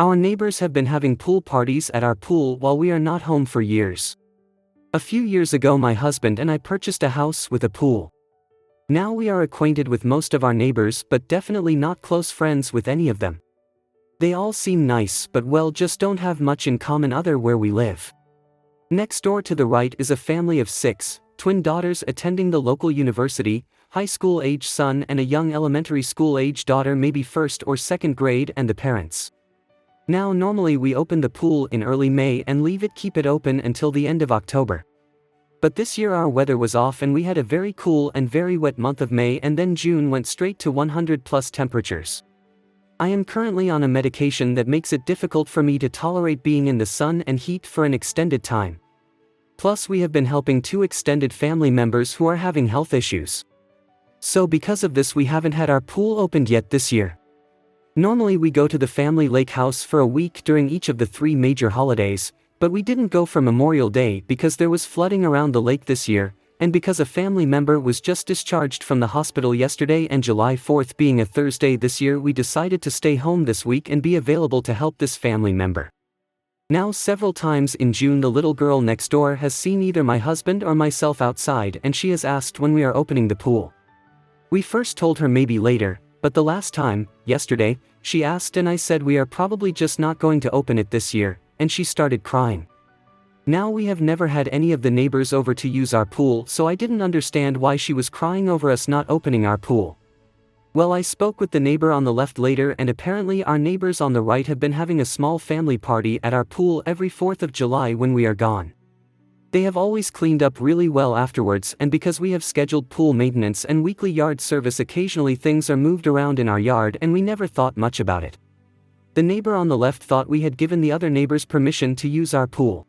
Our neighbors have been having pool parties at our pool while we are not home for years. A few years ago my husband and I purchased a house with a pool. Now we are acquainted with most of our neighbors but definitely not close friends with any of them. They all seem nice but well just don't have much in common other where we live. Next door to the right is a family of 6, twin daughters attending the local university, high school age son and a young elementary school age daughter maybe first or second grade and the parents. Now normally we open the pool in early May and keep it open until the end of October. But this year our weather was off and we had a very cool and very wet month of May and then June went straight to 100+ temperatures. I am currently on a medication that makes it difficult for me to tolerate being in the sun and heat for an extended time. Plus we have been helping 2 extended family members who are having health issues. So because of this we haven't had our pool opened yet this year. Normally we go to the family lake house for a week during each of the 3 major holidays, but we didn't go for Memorial Day because there was flooding around the lake this year, and because a family member was just discharged from the hospital yesterday and July 4th being a Thursday this year we decided to stay home this week and be available to help this family member. Now several times in June the little girl next door has seen either my husband or myself outside and she has asked when we are opening the pool. We first told her maybe later, but the last time, yesterday, she asked and I said we are probably just not going to open it this year, and she started crying. Now we have never had any of the neighbors over to use our pool so I didn't understand why she was crying over us not opening our pool. Well, I spoke with the neighbor on the left later and apparently our neighbors on the right have been having a small family party at our pool every 4th of July when we are gone. They have always cleaned up really well afterwards and because we have scheduled pool maintenance and weekly yard service occasionally things are moved around in our yard and we never thought much about it. The neighbor on the left thought we had given the other neighbors permission to use our pool.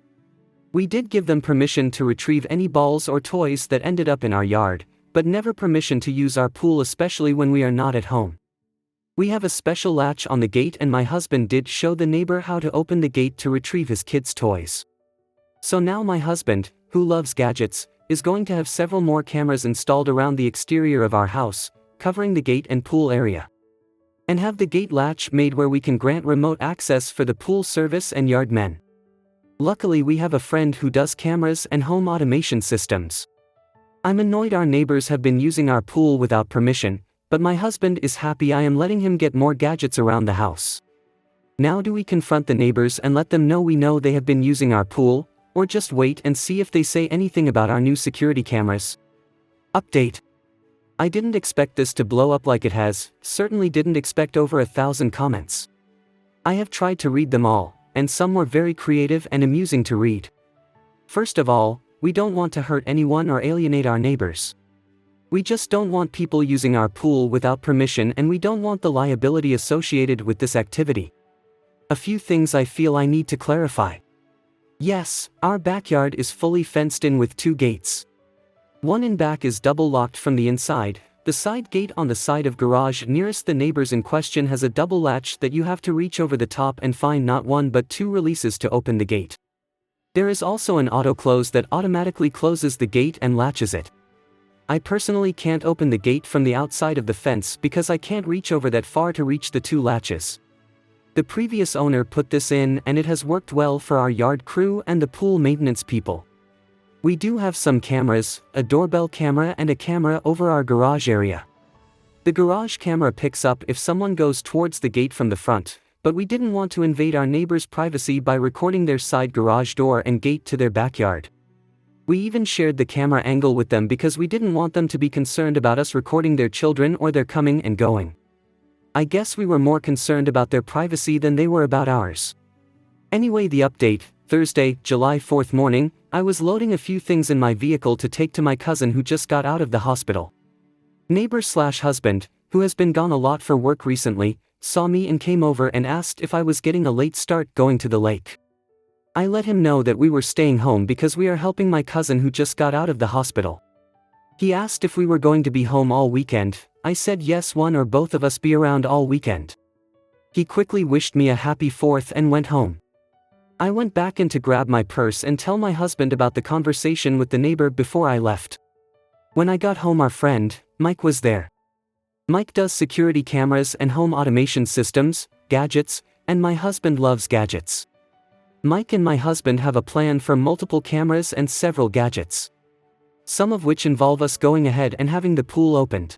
We did give them permission to retrieve any balls or toys that ended up in our yard, but never permission to use our pool especially when we are not at home. We have a special latch on the gate and my husband did show the neighbor how to open the gate to retrieve his kids' toys. So now my husband, who loves gadgets, is going to have several more cameras installed around the exterior of our house, covering the gate and pool area. And have the gate latch made where we can grant remote access for the pool service and yard men. Luckily we have a friend who does cameras and home automation systems. I'm annoyed our neighbors have been using our pool without permission, but my husband is happy I am letting him get more gadgets around the house. Now do we confront the neighbors and let them know we know they have been using our pool, or just wait and see if they say anything about our new security cameras? Update. I didn't expect this to blow up like it has, certainly didn't expect over 1,000 comments. I have tried to read them all, and some were very creative and amusing to read. First of all, we don't want to hurt anyone or alienate our neighbors. We just don't want people using our pool without permission and we don't want the liability associated with this activity. A few things I feel I need to clarify. Yes, our backyard is fully fenced in with 2 gates. One in back is double locked from the inside. The side gate on the side of garage nearest the neighbors in question has a double latch that you have to reach over the top and find not 1 but 2 releases to open the gate. There is also an auto close that automatically closes the gate and latches it. I personally can't open the gate from the outside of the fence because I can't reach over that far to reach the 2 latches. The previous owner put this in and it has worked well for our yard crew and the pool maintenance people. We do have some cameras, a doorbell camera and a camera over our garage area. The garage camera picks up if someone goes towards the gate from the front, but we didn't want to invade our neighbors' privacy by recording their side garage door and gate to their backyard. We even shared the camera angle with them because we didn't want them to be concerned about us recording their children or their coming and going. I guess we were more concerned about their privacy than they were about ours. Anyway, the update. Thursday, July 4th morning, I was loading a few things in my vehicle to take to my cousin who just got out of the hospital. Neighbor/husband, who has been gone a lot for work recently, saw me and came over and asked if I was getting a late start going to the lake. I let him know that we were staying home because we are helping my cousin who just got out of the hospital. He asked if we were going to be home all weekend. I said yes, one or both of us be around all weekend. He quickly wished me a happy 4th and went home. I went back in to grab my purse and tell my husband about the conversation with the neighbor before I left. When I got home, our friend, Mike, was there. Mike does security cameras and home automation systems, gadgets, and my husband loves gadgets. Mike and my husband have a plan for multiple cameras and several gadgets. Some of which involve us going ahead and having the pool opened.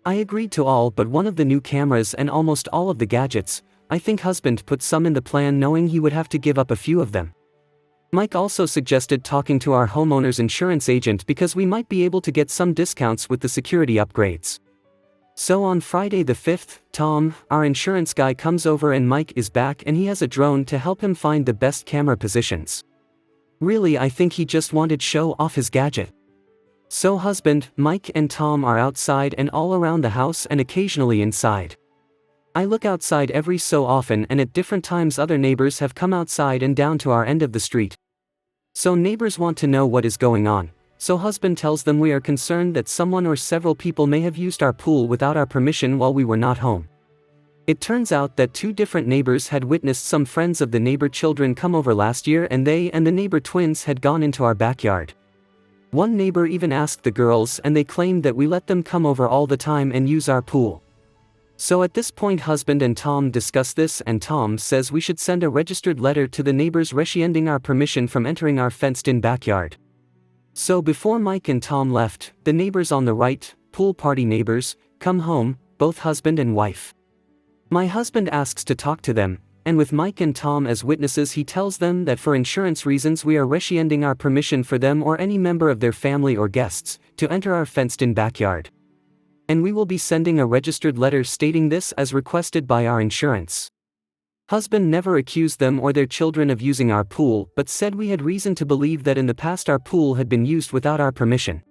I agreed to all but one of the new cameras and almost all of the gadgets. I think husband put some in the plan knowing he would have to give up a few of them. Mike also suggested talking to our homeowner's insurance agent because we might be able to get some discounts with the security upgrades. So on Friday the 5th, Tom, our insurance guy, comes over and Mike is back and he has a drone to help him find the best camera positions. Really, I think he just wanted to show off his gadget. So husband, Mike and Tom are outside and all around the house and occasionally inside. I look outside every so often and at different times other neighbors have come outside and down to our end of the street. So neighbors want to know what is going on, so husband tells them we are concerned that someone or several people may have used our pool without our permission while we were not home. It turns out that two different neighbors had witnessed some friends of the neighbor children come over last year and they and the neighbor twins had gone into our backyard. One neighbor even asked the girls and they claimed that we let them come over all the time and use our pool. So at this point husband and Tom discuss this and Tom says we should send a registered letter to the neighbors rescinding our permission from entering our fenced-in backyard. So before Mike and Tom left, the neighbors on the right, pool party neighbors, come home, both husband and wife. My husband asks to talk to them, and with Mike and Tom as witnesses he tells them that for insurance reasons we are rescinding our permission for them or any member of their family or guests to enter our fenced-in backyard. And we will be sending a registered letter stating this as requested by our insurance. Husband never accused them or their children of using our pool but said we had reason to believe that in the past our pool had been used without our permission.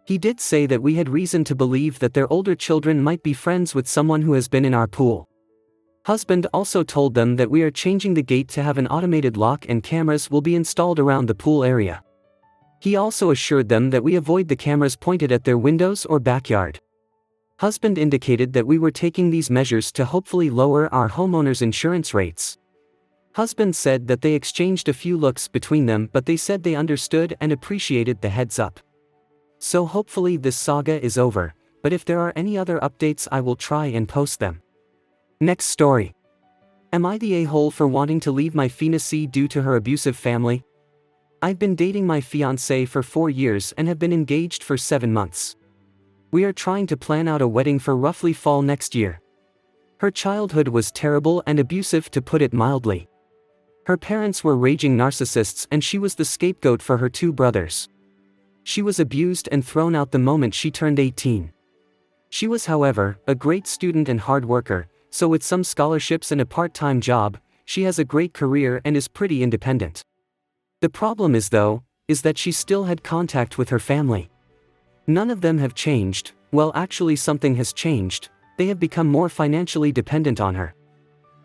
He did say that we had reason to believe that their older children might be friends with someone who has been in our pool. Husband also told them that we are changing the gate to have an automated lock and cameras will be installed around the pool area. He also assured them that we avoid the cameras pointed at their windows or backyard. Husband indicated that we were taking these measures to hopefully lower our homeowner's insurance rates. Husband said that they exchanged a few looks between them but they said they understood and appreciated the heads up. So hopefully this saga is over, but if there are any other updates I will try and post them. Next story. Am I the a-hole for wanting to leave my fiancée due to her abusive family? I've been dating my fiancée for 4 years and have been engaged for 7 months. We are trying to plan out a wedding for roughly fall next year. Her childhood was terrible and abusive to put it mildly. Her parents were raging narcissists and she was the scapegoat for her 2 brothers. She was abused and thrown out the moment she turned 18. She was, however, a great student and hard worker, so with some scholarships and a part-time job, she has a great career and is pretty independent. The problem is that she still had contact with her family. None of them have changed. Well, actually something has changed. They have become more financially dependent on her.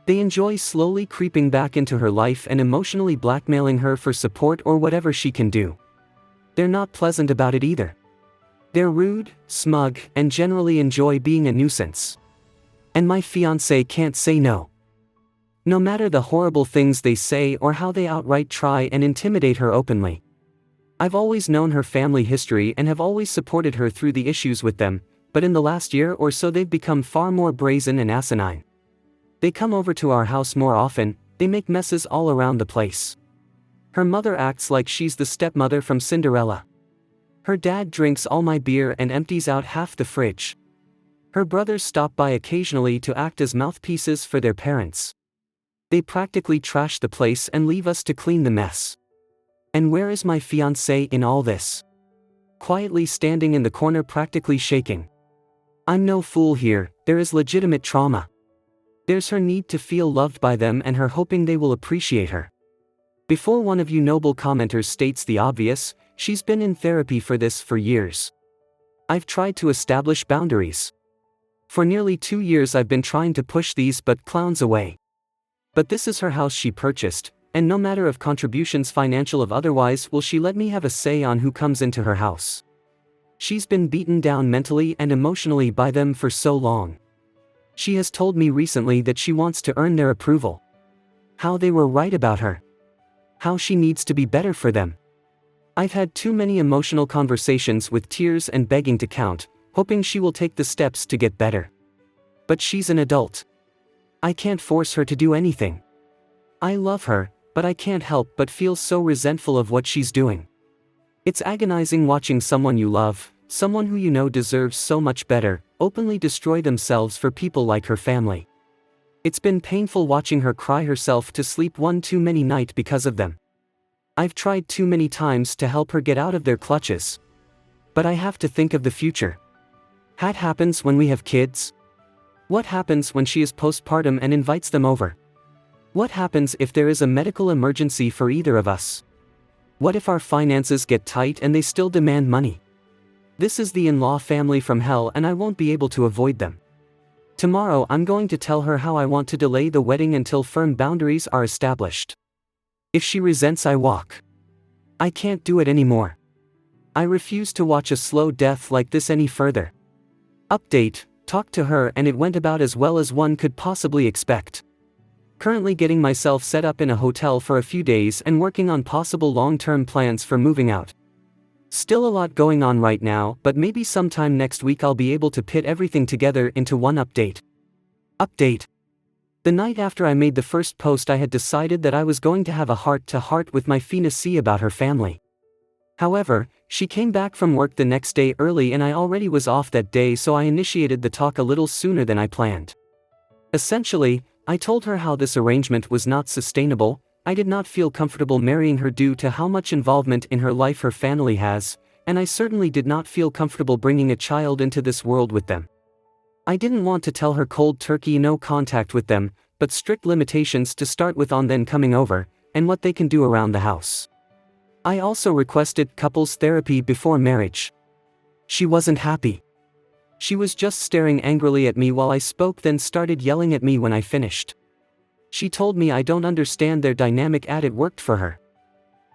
They enjoy slowly creeping back into her life and emotionally blackmailing her for support or whatever she can do. They're not pleasant about it either. They're rude, smug, and generally enjoy being a nuisance. And my fiancé can't say no. No matter the horrible things they say or how they outright try and intimidate her openly. I've always known her family history and have always supported her through the issues with them, but in the last year or so they've become far more brazen and asinine. They come over to our house more often, they make messes all around the place. Her mother acts like she's the stepmother from Cinderella. Her dad drinks all my beer and empties out half the fridge. Her brothers stop by occasionally to act as mouthpieces for their parents. They practically trash the place and leave us to clean the mess. And where is my fiancé in all this? Quietly standing in the corner, practically shaking. I'm no fool here, there is legitimate trauma. There's her need to feel loved by them and her hoping they will appreciate her. Before one of you noble commenters states the obvious, she's been in therapy for this for years. I've tried to establish boundaries. For nearly 2 years I've been trying to push these but clowns away. But this is her house she purchased, and no matter of contributions financial or otherwise will she let me have a say on who comes into her house. She's been beaten down mentally and emotionally by them for so long. She has told me recently that she wants to earn their approval. How they were right about her. How she needs to be better for them. I've had too many emotional conversations with tears and begging to count, hoping she will take the steps to get better. But she's an adult. I can't force her to do anything. I love her, but I can't help but feel so resentful of what she's doing. It's agonizing watching someone you love, someone who you know deserves so much better, openly destroy themselves for people like her family. It's been painful watching her cry herself to sleep one too many night because of them. I've tried too many times to help her get out of their clutches. But I have to think of the future. What happens when we have kids? What happens when she is postpartum and invites them over? What happens if there is a medical emergency for either of us? What if our finances get tight and they still demand money? This is the in-law family from hell and I won't be able to avoid them. Tomorrow I'm going to tell her how I want to delay the wedding until firm boundaries are established. If she resents, I walk. I can't do it anymore. I refuse to watch a slow death like this any further. Update: talked to her and it went about as well as one could possibly expect. Currently getting myself set up in a hotel for a few days and working on possible long-term plans for moving out. Still a lot going on right now, but maybe sometime next week I'll be able to pit everything together into one update. Update: the night after I made the first post I had decided that I was going to have a heart-to-heart with my fiancée about her family. However, she came back from work the next day early and I already was off that day, so I initiated the talk a little sooner than I planned. Essentially, I told her how this arrangement was not sustainable. I did not feel comfortable marrying her due to how much involvement in her life her family has, and I certainly did not feel comfortable bringing a child into this world with them. I didn't want to tell her cold turkey no contact with them, but strict limitations to start with on then coming over, and what they can do around the house. I also requested couples therapy before marriage. She wasn't happy. She was just staring angrily at me while I spoke, then started yelling at me when I finished. She told me I don't understand their dynamic and it worked for her.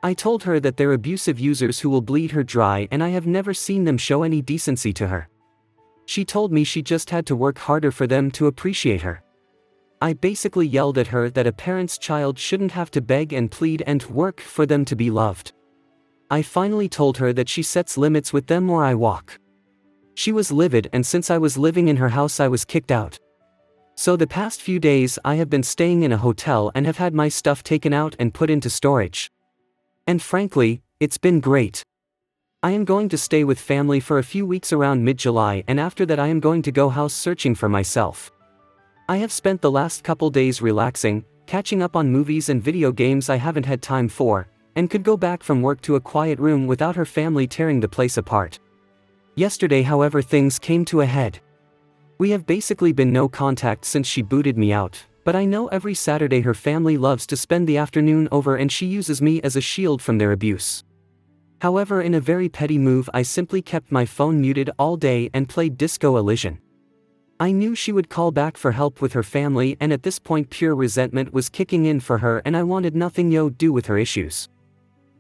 I told her that they're abusive users who will bleed her dry and I have never seen them show any decency to her. She told me she just had to work harder for them to appreciate her. I basically yelled at her that a parent's child shouldn't have to beg and plead and work for them to be loved. I finally told her that she sets limits with them or I walk. She was livid, and since I was living in her house I was kicked out. So the past few days I have been staying in a hotel and have had my stuff taken out and put into storage. And frankly, it's been great. I am going to stay with family for a few weeks around mid-July, and after that I am going to go house searching for myself. I have spent the last couple days relaxing, catching up on movies and video games I haven't had time for, and could go back from work to a quiet room without her family tearing the place apart. Yesterday, however, things came to a head. We have basically been no contact since she booted me out, but I know every Saturday her family loves to spend the afternoon over and she uses me as a shield from their abuse. However, in a very petty move, I simply kept my phone muted all day and played Disco Elysian. I knew she would call back for help with her family, and at this point pure resentment was kicking in for her and I wanted nothing to do with her issues.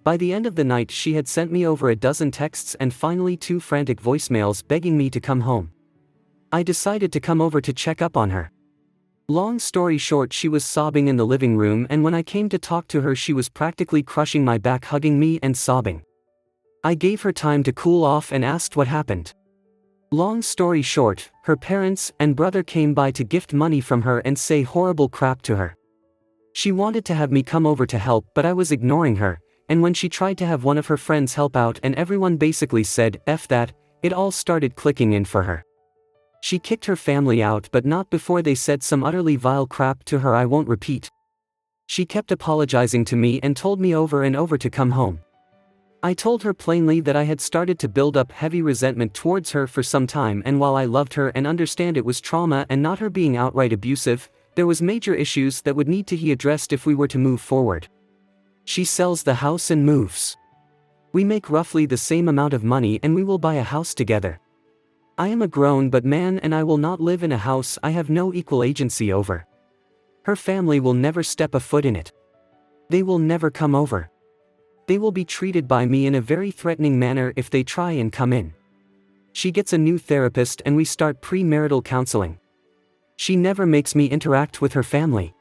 By the end of the night she had sent me over a dozen texts and finally 2 frantic voicemails begging me to come home. I decided to come over to check up on her. Long story short, she was sobbing in the living room, and when I came to talk to her she was practically crushing my back, hugging me and sobbing. I gave her time to cool off and asked what happened. Long story short, her parents and brother came by to gift money from her and say horrible crap to her. She wanted to have me come over to help, but I was ignoring her, and when she tried to have one of her friends help out and everyone basically said F that, it all started clicking in for her. She kicked her family out, but not before they said some utterly vile crap to her I won't repeat. She kept apologizing to me and told me over and over to come home. I told her plainly that I had started to build up heavy resentment towards her for some time, and while I loved her and understand it was trauma and not her being outright abusive, there was major issues that would need to be addressed if we were to move forward. She sells the house and moves. We make roughly the same amount of money and we will buy a house together. I am a grown but man and I will not live in a house I have no equal agency over. Her family will never step a foot in it. They will never come over. They will be treated by me in a very threatening manner if they try and come in. She gets a new therapist and we start premarital counseling. She never makes me interact with her family.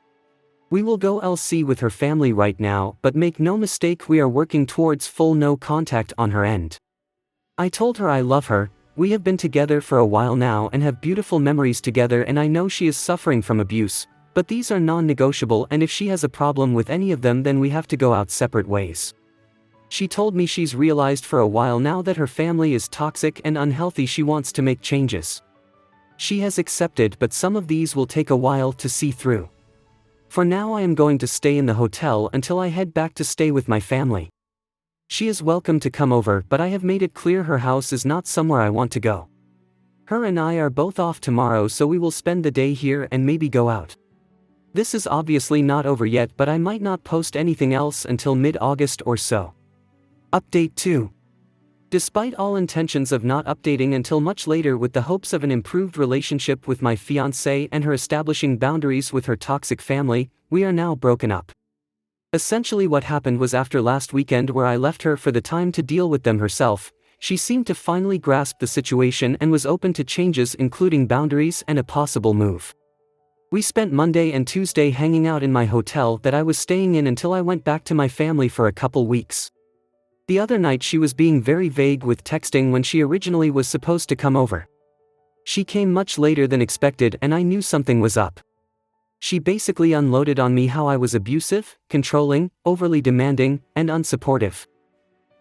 We will go LC with her family right now, but make no mistake, we are working towards full no contact on her end. I told her I love her. We have been together for a while now and have beautiful memories together, and I know she is suffering from abuse, But these are non-negotiable, and if she has a problem with any of them, then we have to go out separate ways. She told me she's realized for a while now that her family is toxic and unhealthy. She wants to make changes. She has accepted, but some of these will take a while to see through. For now I am going to stay in the hotel until I head back to stay with my family. She is welcome to come over, but I have made it clear her house is not somewhere I want to go. Her and I are both off tomorrow, so we will spend the day here and maybe go out. This is obviously not over yet, but I might not post anything else until mid-August or so. Update 2. Despite all intentions of not updating until much later with the hopes of an improved relationship with my fiancée and her establishing boundaries with her toxic family, we are now broken up. Essentially what happened was, after last weekend where I left her for the time to deal with them herself, she seemed to finally grasp the situation and was open to changes, including boundaries and a possible move. We spent Monday and Tuesday hanging out in my hotel that I was staying in until I went back to my family for a couple weeks. The other night she was being very vague with texting when she originally was supposed to come over. She came much later than expected, and I knew something was up. She basically unloaded on me how I was abusive, controlling, overly demanding, and unsupportive.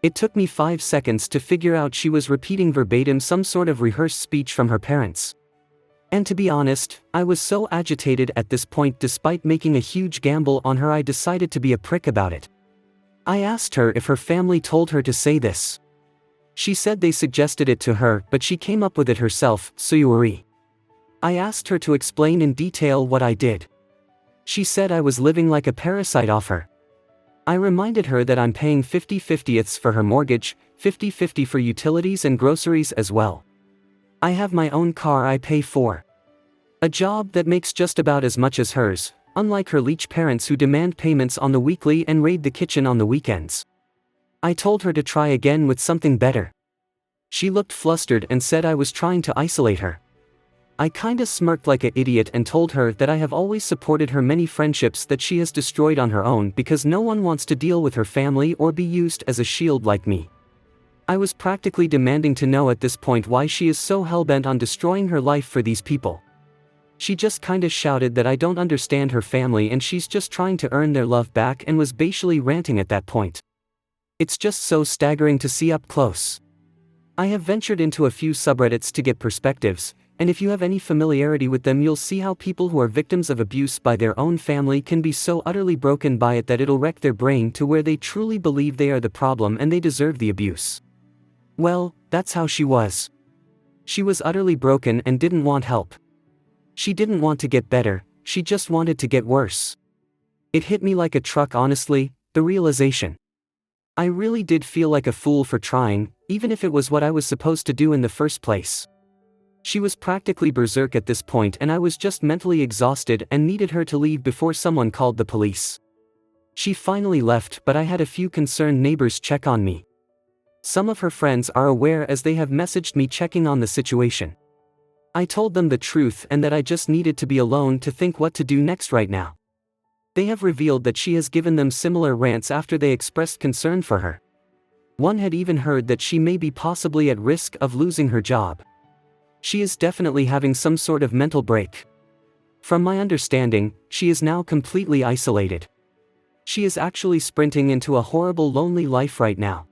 It took me 5 seconds to figure out she was repeating verbatim some sort of rehearsed speech from her parents. And to be honest, I was so agitated at this point. Despite making a huge gamble on her, I decided to be a prick about it. I asked her if her family told her to say this. She said they suggested it to her, but she came up with it herself. Suyuri. I asked her to explain in detail what I did. She said I was living like a parasite off her. I reminded her that I'm paying 50/50ths for her mortgage, 50/50 for utilities and groceries as well. I have my own car I pay for. A job that makes just about as much as hers, unlike her leech parents who demand payments on the weekly and raid the kitchen on the weekends. I told her to try again with something better. She looked flustered and said I was trying to isolate her. I kinda smirked like an idiot and told her that I have always supported her many friendships that she has destroyed on her own because no one wants to deal with her family or be used as a shield like me. I was practically demanding to know at this point why she is so hellbent on destroying her life for these people. She just kinda shouted that I don't understand her family and she's just trying to earn their love back, and was basically ranting at that point. It's just so staggering to see up close. I have ventured into a few subreddits to get perspectives, and if you have any familiarity with them, you'll see how people who are victims of abuse by their own family can be so utterly broken by it that it'll wreck their brain to where they truly believe they are the problem and they deserve the abuse. Well, that's how she was. She was utterly broken and didn't want help. She didn't want to get better, she just wanted to get worse. It hit me like a truck, honestly, the realization. I really did feel like a fool for trying, even if it was what I was supposed to do in the first place. She was practically berserk at this point, and I was just mentally exhausted and needed her to leave before someone called the police. She finally left, but I had a few concerned neighbors check on me. Some of her friends are aware as they have messaged me checking on the situation. I told them the truth and that I just needed to be alone to think what to do next right now. They have revealed that she has given them similar rants after they expressed concern for her. One had even heard that she may be possibly at risk of losing her job. She is definitely having some sort of mental break. From my understanding, she is now completely isolated. She is actually sprinting into a horrible lonely life right now.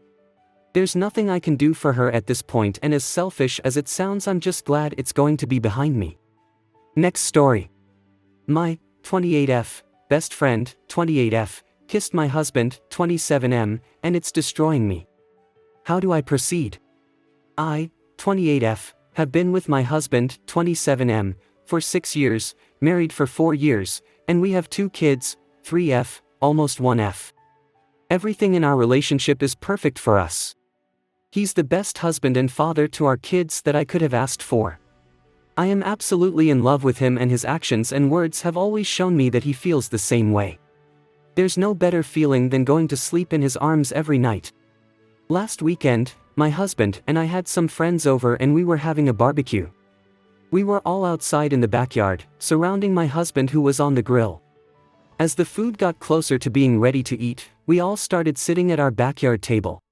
There's nothing I can do for her at this point, and as selfish as it sounds, I'm just glad it's going to be behind me. Next story. My 28F best friend, 28F, kissed my husband, 27M, and it's destroying me. How do I proceed? I, 28F, have been with my husband, 27M, for 6 years, married for 4 years, and we have 2 kids, 3F, almost 1F. Everything in our relationship is perfect for us. He's the best husband and father to our kids that I could have asked for. I am absolutely in love with him, and his actions and words have always shown me that he feels the same way. There's no better feeling than going to sleep in his arms every night. Last weekend, my husband and I had some friends over and we were having a barbecue. We were all outside in the backyard, surrounding my husband who was on the grill. As the food got closer to being ready to eat, we all started sitting at our backyard table.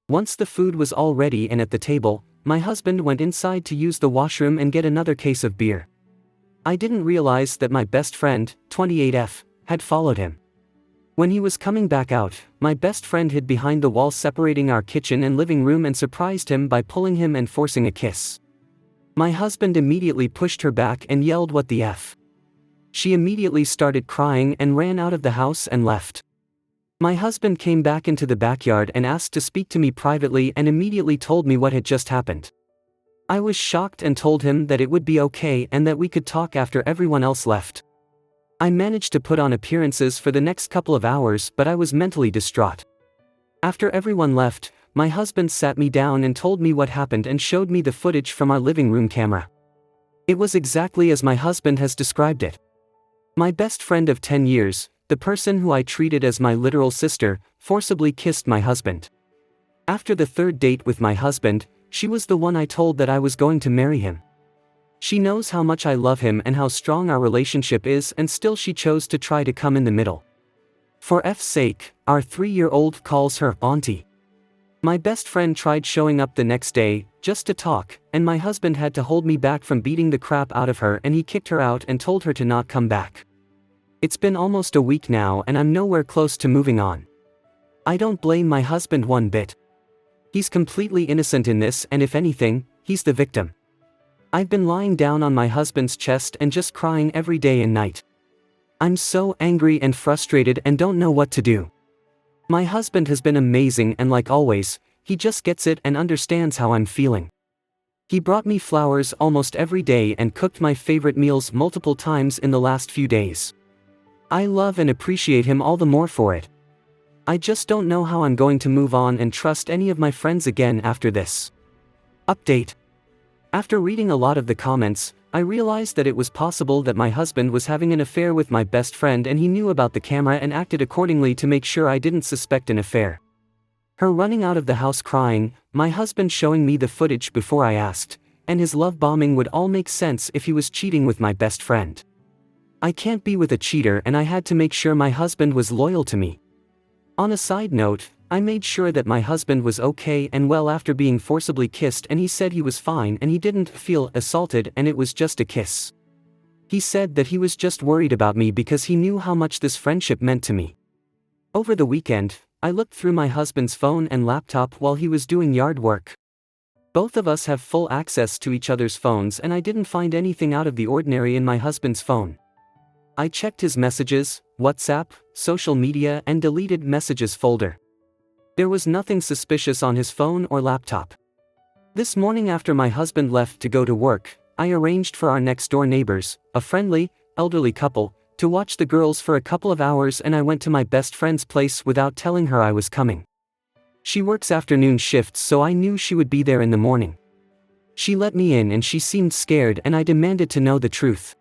Once the food was all ready and at the table, my husband went inside to use the washroom and get another case of beer. I didn't realize that my best friend, 28F, had followed him. When he was coming back out, my best friend hid behind the wall separating our kitchen and living room and surprised him by pulling him and forcing a kiss. My husband immediately pushed her back and yelled, "What the F?" She immediately started crying and ran out of the house and left. My husband came back into the backyard and asked to speak to me privately and immediately told me what had just happened. I was shocked and told him that it would be okay and that we could talk after everyone else left. I managed to put on appearances for the next couple of hours, but I was mentally distraught. After everyone left, my husband sat me down and told me what happened and showed me the footage from our living room camera. It was exactly as my husband has described it. My best friend of 10 years, the person who I treated as my literal sister, forcibly kissed my husband. After the third date with my husband, she was the one I told that I was going to marry him. She knows how much I love him and how strong our relationship is, and still she chose to try to come in the middle. For F's sake, our 3-year-old calls her auntie. My best friend tried showing up the next day, just to talk, and my husband had to hold me back from beating the crap out of her, and he kicked her out and told her to not come back. It's been almost a week now and I'm nowhere close to moving on. I don't blame my husband one bit. He's completely innocent in this, and if anything, he's the victim. I've been lying down on my husband's chest and just crying every day and night. I'm so angry and frustrated and don't know what to do. My husband has been amazing, and like always, he just gets it and understands how I'm feeling. He brought me flowers almost every day and cooked my favorite meals multiple times in the last few days. I love and appreciate him all the more for it. I just don't know how I'm going to move on and trust any of my friends again after this. Update. After reading a lot of the comments, I realized that it was possible that my husband was having an affair with my best friend and he knew about the camera and acted accordingly to make sure I didn't suspect an affair. Her running out of the house crying, my husband showing me the footage before I asked, and his love bombing would all make sense if he was cheating with my best friend. I can't be with a cheater, and I had to make sure my husband was loyal to me. On a side note, I made sure that my husband was okay and well after being forcibly kissed, and he said he was fine and he didn't feel assaulted and it was just a kiss. He said that he was just worried about me because he knew how much this friendship meant to me. Over the weekend, I looked through my husband's phone and laptop while he was doing yard work. Both of us have full access to each other's phones and I didn't find anything out of the ordinary in my husband's phone. I checked his messages, WhatsApp, social media and deleted messages folder. There was nothing suspicious on his phone or laptop. This morning after my husband left to go to work, I arranged for our next-door neighbors, a friendly, elderly couple, to watch the girls for a couple of hours, and I went to my best friend's place without telling her I was coming. She works afternoon shifts, so I knew she would be there in the morning. She let me in and she seemed scared and I demanded to know the truth.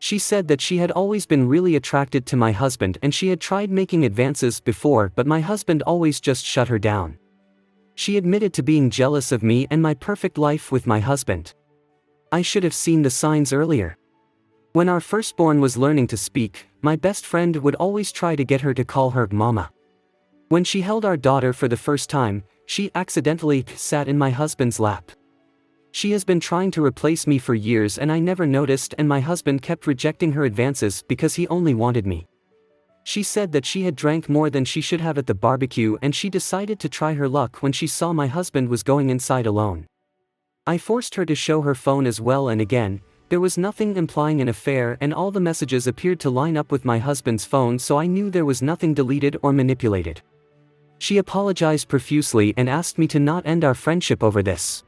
She said that she had always been really attracted to my husband and she had tried making advances before, but my husband always just shut her down. She admitted to being jealous of me and my perfect life with my husband. I should have seen the signs earlier. When our firstborn was learning to speak, my best friend would always try to get her to call her mama. When she held our daughter for the first time, she accidentally sat in my husband's lap. She has been trying to replace me for years and I never noticed, and my husband kept rejecting her advances because he only wanted me. She said that she had drank more than she should have at the barbecue and she decided to try her luck when she saw my husband was going inside alone. I forced her to show her phone as well, and again, there was nothing implying an affair and all the messages appeared to line up with my husband's phone, so I knew there was nothing deleted or manipulated. She apologized profusely and asked me to not end our friendship over this.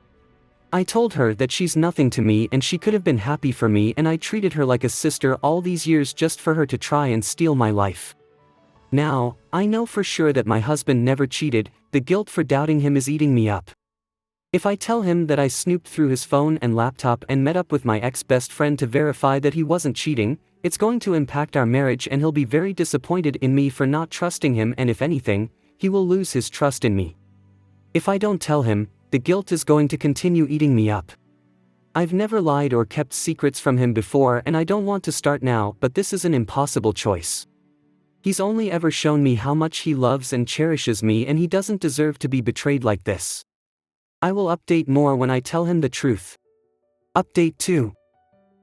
I told her that she's nothing to me and she could have been happy for me, and I treated her like a sister all these years just for her to try and steal my life. Now, I know for sure that my husband never cheated. The guilt for doubting him is eating me up. If I tell him that I snooped through his phone and laptop and met up with my ex-best friend to verify that he wasn't cheating, it's going to impact our marriage and he'll be very disappointed in me for not trusting him, and if anything, he will lose his trust in me. If I don't tell him, the guilt is going to continue eating me up. I've never lied or kept secrets from him before and I don't want to start now, but this is an impossible choice. He's only ever shown me how much he loves and cherishes me, and he doesn't deserve to be betrayed like this. I will update more when I tell him the truth. Update 2.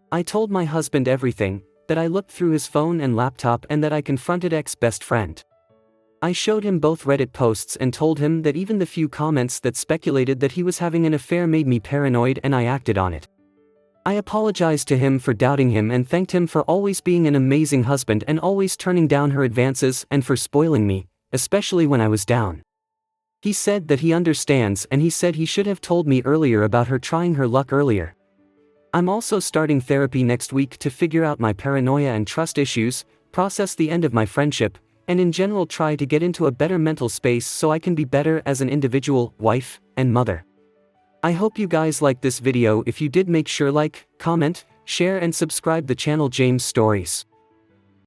I told my husband everything, that I looked through his phone and laptop and that I confronted ex-best friend. I showed him both Reddit posts and told him that even the few comments that speculated that he was having an affair made me paranoid and I acted on it. I apologized to him for doubting him and thanked him for always being an amazing husband and always turning down her advances and for spoiling me, especially when I was down. He said that he understands and he said he should have told me earlier about her trying her luck earlier. I'm also starting therapy next week to figure out my paranoia and trust issues, process the end of my friendship, and in general try to get into a better mental space so I can be better as an individual, wife, and mother. I hope you guys liked this video. If you did, make sure like, comment, share and subscribe the channel James Stories.